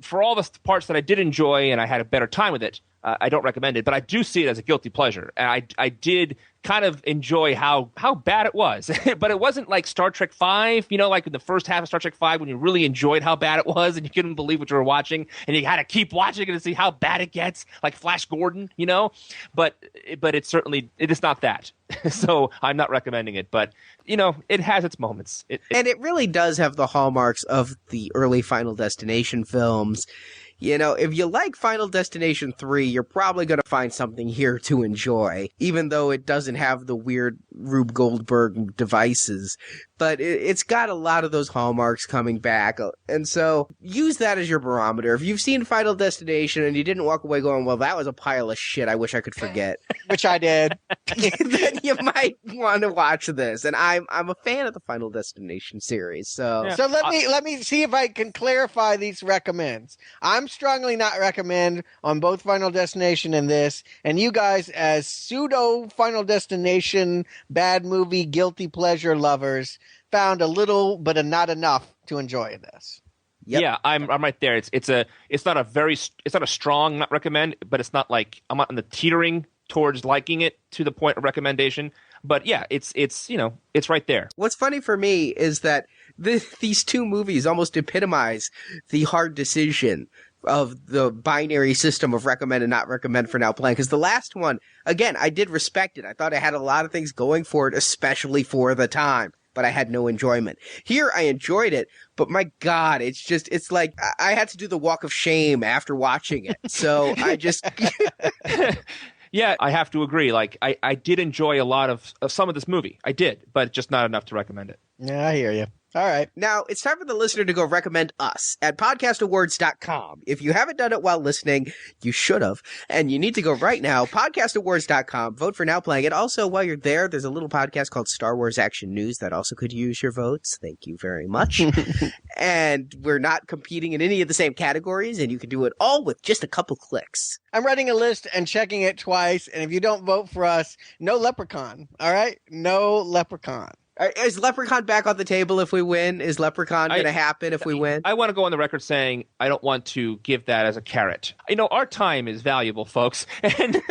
for all the parts that I did enjoy and I had a better time with it, I don't recommend it, but I do see it as a guilty pleasure. And I did kind of enjoy how bad it was. But it wasn't like Star Trek V, you know, like in the first half of Star Trek V when you really enjoyed how bad it was and you couldn't believe what you were watching and you had to keep watching it to see how bad it gets, like Flash Gordon, you know? But it is not that. So I'm not recommending it, but you know, it has its moments. And it really does have the hallmarks of the early Final Destination films. You know, if you like Final Destination 3, you're probably going to find something here to enjoy, even though it doesn't have the weird Rube Goldberg devices. But it's got a lot of those hallmarks coming back. And so use that as your barometer. If you've seen Final Destination and you didn't walk away going, well, that was a pile of shit, I wish I could forget. Which I did. Then you might want to watch this. And I'm a fan of the Final Destination series. So, Yeah. So let me see if I can clarify these recommends. I'm strongly not recommend on both Final Destination and this. And you guys, as pseudo Final Destination bad movie guilty pleasure lovers, found a little but not enough to enjoy this. Yep. Yeah, I'm right there. It's not a strong not recommend, but it's not like I'm not on the teetering towards liking it to the point of recommendation. But yeah, it's you know, it's right there. What's funny for me is that these two movies almost epitomize the hard decision of the binary system of recommend and not recommend for Now Playing. Because the last one, again, I did respect it. I thought it had a lot of things going for it, especially for the time. But I had no enjoyment. Here, I enjoyed it, but my God, it's like I had to do the walk of shame after watching it. So I just... Yeah, I have to agree. Like, I did enjoy a lot of some of this movie. I did, but just not enough to recommend it. Yeah, I hear you. All right. Now, it's time for the listener to go recommend us at podcastawards.com. If you haven't done it while listening, you should have. And you need to go right now, podcastawards.com. Vote for Now Playing. And also, while you're there, there's a little podcast called Star Wars Action News that also could use your votes. Thank you very much. And we're not competing in any of the same categories, and you can do it all with just a couple clicks. I'm writing a list and checking it twice, and if you don't vote for us, no Leprechaun. All right? No Leprechaun. Is Leprechaun back on the table if we win? Is Leprechaun going to happen if we win? I want to go on the record saying I don't want to give that as a carrot. You know, our time is valuable, folks. And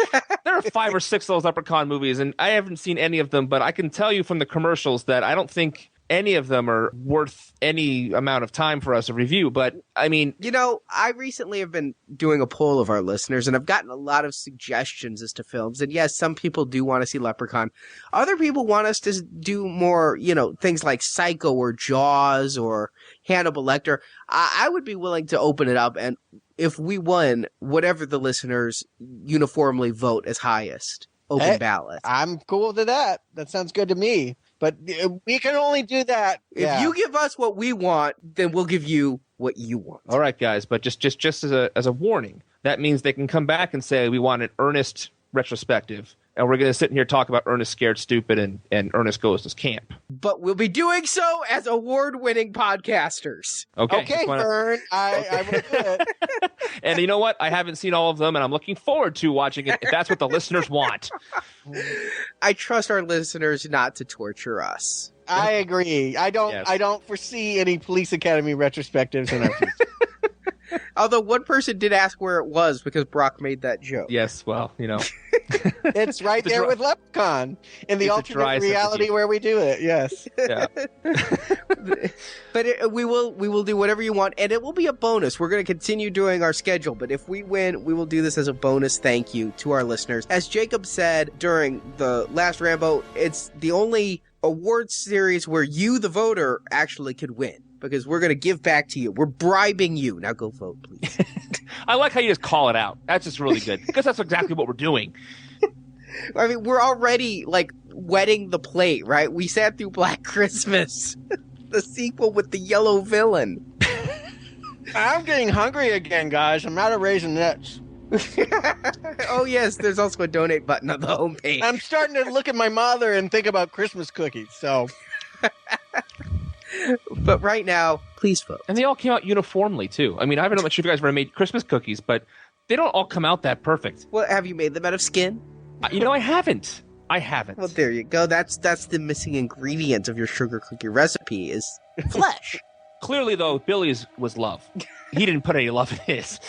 there are 5 or 6 of those Leprechaun movies, and I haven't seen any of them, but I can tell you from the commercials that I don't think any of them are worth any amount of time for us to review. But, I mean... You know, I recently have been doing a poll of our listeners, and I've gotten a lot of suggestions as to films. And yes, some people do want to see Leprechaun. Other people want us to do more, you know, things like Psycho or Jaws or Hannibal Lecter. I would be willing to open it up, and if we won, whatever the listeners uniformly vote as highest, open ballot. I'm cool with that. That sounds good to me. But we can only do that. If you give us what we want, then we'll give you what you want. All right, guys, but just as a warning, that means they can come back and say we want an Ernest retrospective, and we're going to sit in here talk about Ernest Scared Stupid and Ernest Goes to Camp. But we'll be doing so as award-winning podcasters. Okay, Vern, I will do it. And you know what? I haven't seen all of them, and I'm looking forward to watching it if that's what the listeners want. I trust our listeners not to torture us. I agree. I don't foresee any Police Academy retrospectives in our future. Although one person did ask where it was because Brock made that joke. Yes, well, It's right there with Leprechaun in the alternate reality where we do it. Yes. Yeah. But we will do whatever you want, and it will be a bonus. We're going to continue doing our schedule, but if we win, we will do this as a bonus thank you to our listeners. As Jacob said during the last Rambo, it's the only award series where you, the voter, actually could win. Because we're going to give back to you. We're bribing you. Now go vote, please. I like how you just call it out. That's just really good. Because that's exactly what we're doing. I mean, we're already, wetting the plate, right? We sat through Black Christmas, the sequel with the yellow villain. I'm getting hungry again, guys. I'm out of Raisinets. Oh, yes, there's also a donate button on the homepage. I'm starting to look at my mother and think about Christmas cookies, so... But right now, please vote. And they all came out uniformly, too. I mean, I'm not sure if you guys ever made Christmas cookies, but they don't all come out that perfect. Well, have you made them out of skin? I haven't. Well, there you go. That's the missing ingredient of your sugar cookie recipe is flesh. Clearly, though, Billy's was love. He didn't put any love in his.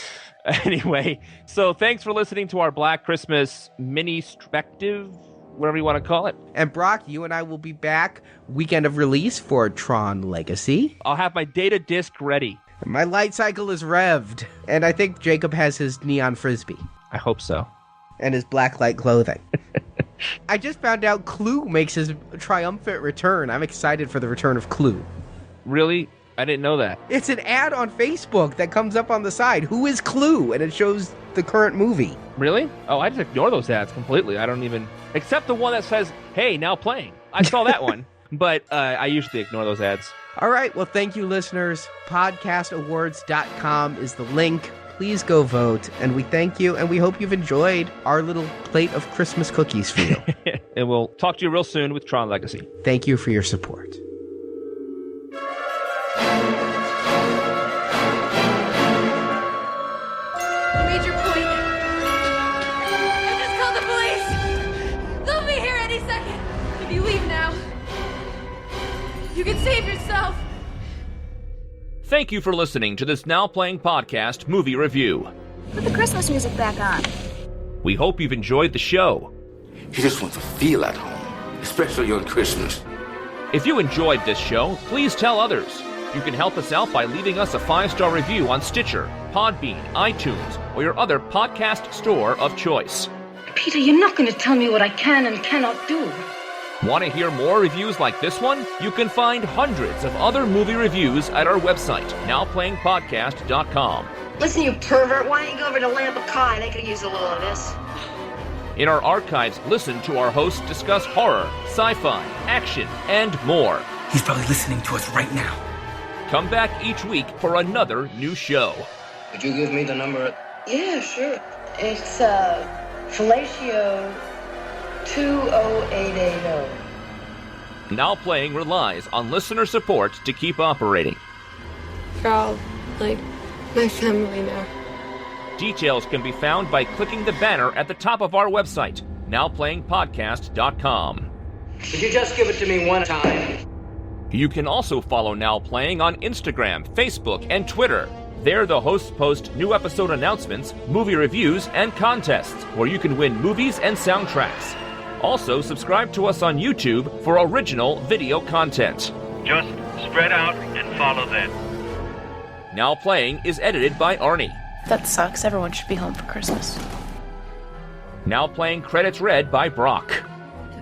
Anyway, so thanks for listening to our Black Christmas mini-spective, whatever you want to call it. And Brock, you and I will be back weekend of release for Tron Legacy. I'll have my data disc ready. My light cycle is revved. And I think Jacob has his neon frisbee. I hope so. And his black light clothing. I just found out Clue makes his triumphant return. I'm excited for the return of Clue. Really? I didn't know that. It's an ad on Facebook that comes up on the side. Who is Clue? And it shows the current movie. Really? Oh, I just ignore those ads completely. I don't even... Except the one that says, hey, now playing. I saw that one. But I usually ignore those ads. All right. Well, thank you, listeners. Podcastawards.com is the link. Please go vote. And we thank you. And we hope you've enjoyed our little plate of Christmas cookies for you. And we'll talk to you real soon with Tron Legacy. Thank you for your support. Major point. I just called the police. They'll be here any second. If you leave now, you can save yourself. Thank you for listening to this Now Playing Podcast movie review. Put the Christmas music back on. We hope you've enjoyed the show. You just want to feel at home, especially on Christmas. If you enjoyed this show, please tell others. You can help us out by leaving us a 5-star review on Stitcher, Podbean, iTunes, or your other podcast store of choice. Peter, you're not going to tell me what I can and cannot do. Want to hear more reviews like this one? You can find hundreds of other movie reviews at our website, nowplayingpodcast.com. Listen, you pervert, why don't you go over to Lamp of Kai? They could use a little of this. In our archives, listen to our hosts discuss horror, sci-fi, action, and more. He's probably listening to us right now. Come back each week for another new show. Could you give me the number? Yeah, sure. It's, Fellatio 20880. Now Playing relies on listener support to keep operating. You're all, like, my family now. Details can be found by clicking the banner at the top of our website, nowplayingpodcast.com. Could you just give it to me one time? You can also follow Now Playing on Instagram, Facebook, and Twitter. There, the hosts post new episode announcements, movie reviews, and contests, where you can win movies and soundtracks. Also, subscribe to us on YouTube for original video content. Just spread out and follow them. Now Playing is edited by Arnie. That sucks. Everyone should be home for Christmas. Now Playing credits read by Brock.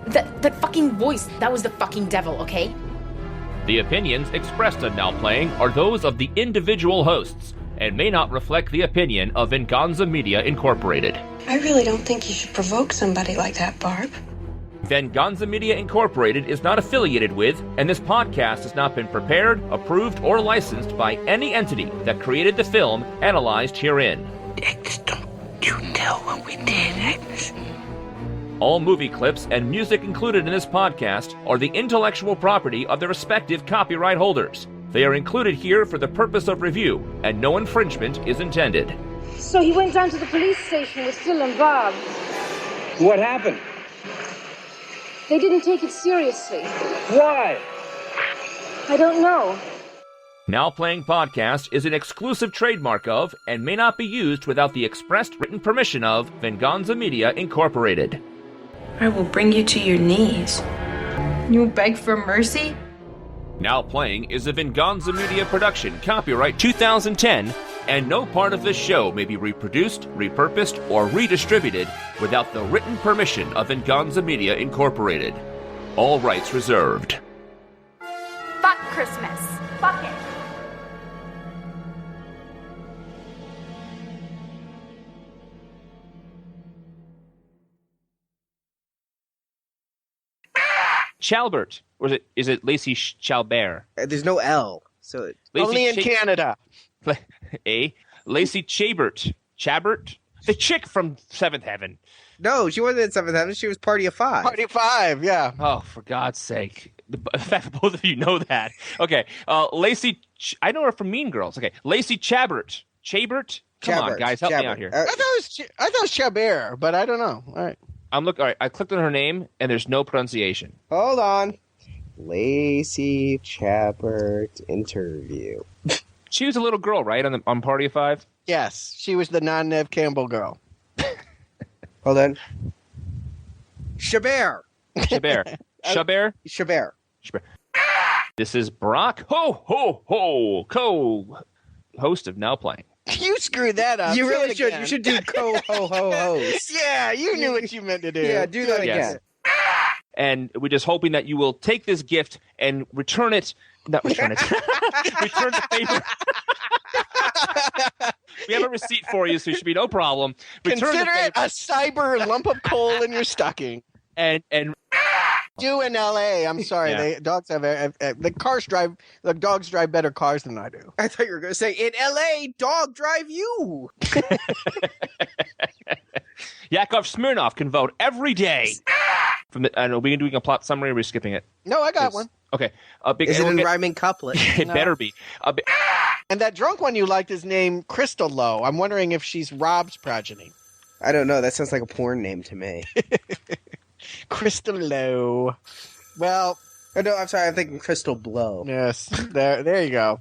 That fucking voice, that was the fucking devil, okay? The opinions expressed on Now Playing are those of the individual hosts and may not reflect the opinion of Venganza Media Incorporated. I really don't think you should provoke somebody like that, Barb. Venganza Media Incorporated is not affiliated with, and this podcast has not been prepared, approved, or licensed by any entity that created the film analyzed herein. Agnes, don't you tell what we did, Agnes. All movie clips and music included in this podcast are the intellectual property of their respective copyright holders. They are included here for the purpose of review, and no infringement is intended. So he went down to the police station with Phil and Bob. What happened? They didn't take it seriously. Why? I don't know. Now Playing Podcast is an exclusive trademark of and may not be used without the expressed written permission of Venganza Media Incorporated. I will bring you to your knees. You beg for mercy? Now Playing is a Venganza Media production, copyright 2010, and no part of this show may be reproduced, repurposed, or redistributed without the written permission of Venganza Media Incorporated. All rights reserved. Fuck Christmas. Fuck it. Chalbert, or is it Lacey Chalbert? There's no L, so only in Canada. Lacey Chabert, the chick from Seventh Heaven. No, she wasn't in Seventh Heaven. She was Party of Five. Party of Five, yeah. Oh, for God's sake! The fact that both of you know that. Okay, Lacey. I know her from Mean Girls. Okay, Lacey Chabert. Come on, guys, help me out here. I thought it was Chabert, but I don't know. All right. All right, I clicked on her name, and there's no pronunciation. Hold on. Lacey Chabert interview. She was a little girl, right, on Party of Five? Yes, she was the non-Nev Campbell girl. Hold on. Chabert. This is Brock co-host of Now Playing. You screwed that up. You really should. You should do co-ho-ho-host. Yeah, you knew what you meant to do. Yeah, do that again. Yes. And we're just hoping that you will take this gift and return it. Not return it. Return the favor. We have a receipt for you, so it should be no problem. Consider it a cyber lump of coal in your stocking. And do in L.A. I'm sorry, Yeah. dogs have the dogs drive better cars than I do. I thought you were going to say, in L.A., dog drive you. Yakov Smirnov can vote every day. Are we doing a plot summary or are we skipping it? No, I got one. Okay. Is it in rhyming couplet? It better be. And that drunk one you liked is named Crystal Lowe. I'm wondering if she's Rob's progeny. I don't know. That sounds like a porn name to me. Crystal Lowe. Well, oh, no, I'm sorry. I'm thinking Crystal Blow. Yes, there you go.